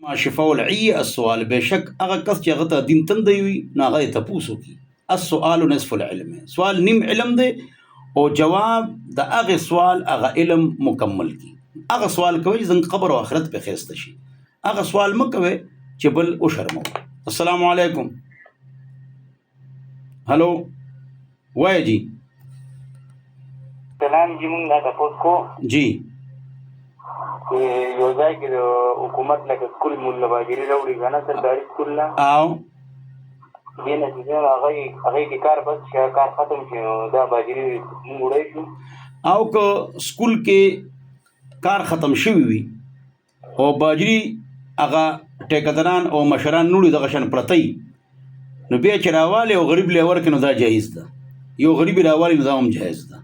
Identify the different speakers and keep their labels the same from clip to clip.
Speaker 1: ما شفاء العي السؤال بشک هغه کس چې هغه ته دین تندی وي نو هغه یې تپوس وکړي. السؤال نصف العلم، سوال نیم علم دی او جواب د هغه سوال هغه علم مکمل کی. هغه سوال کوي زنګ قبر او آخرت په خسته شي، هغه سوال مکوي چې بل او شرمو. السلام علیکم. هلو وای جی.
Speaker 2: سلام جی، مونږ دا تاسو کو
Speaker 1: جی
Speaker 2: یو ځای کې د حکومت لکه سکول مولا باجری راوړي غنا سرکاري سکول لا
Speaker 1: او
Speaker 2: دې نه چې هغه کې کار بس کار ختم شي دا باجری موږ وړي شو.
Speaker 1: او که سکول کې کار ختم شوی وي او باجری هغه ټیکداران او مشران نوړي دغه شان پرتی نو بیا چې راوالی او غریب له ورکې نو دا جایز ده، یو غریب راوالی نو دا هم جایز ده.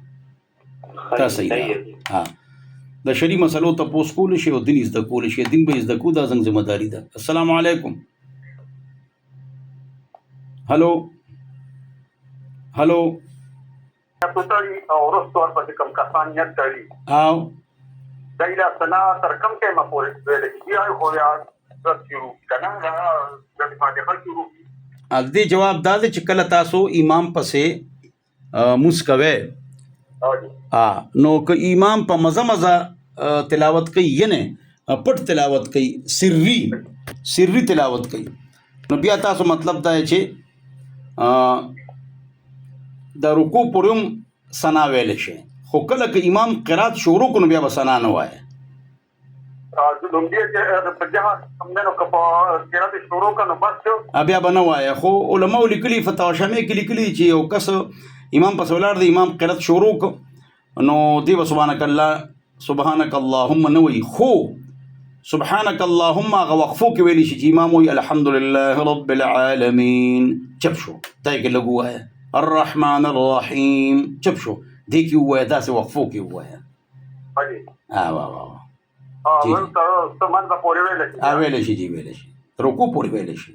Speaker 1: دا صحیح ده. ها د شری مسلو ته پوس کول شي او دین زده کول شي، دین به زده کو دا زنګ ذمہ داری ده. السلام علیکم. هلو هلو
Speaker 3: پوتړي او ورستور په کوم کسان نه تړي
Speaker 1: او
Speaker 3: دایلا سنا تر کوم ټیمه پورې ویل کیږي او خو یا شروع کنه دا د فاتحه شروع.
Speaker 1: دې جواب دا دی چې کله تاسو امام پسې مسکوي نو که امام په مزه تلاوت کوي یعنی پټ تلاوت کوي، سری تلاوت کوي، نو بیا تاسو مطلب دا چې د رکوع پورم ثنا ویل شي، خو کله که امام قرات شروع کړي بیا به ثنا نه وایي. بیا به نه وایي. خو علماء لیکلي فتاوا شامع کې لیکلي چې یو کس امام پس ولاړ دی، امام قرات شروع کړ نو دی به سبحانك اللهم نه وایي، خو سبحانك اللهم هغه وقفو کې ویلی شي چې امام وایي الحمد لله رب العالمین، چپ شو دای کې لګو وایي الرحمن الرحیم، چپ شو دی کې وایي، داسې وقفو کې وایي. ویلی شي جی، ویلی شي رکوع پورې ویلی شي.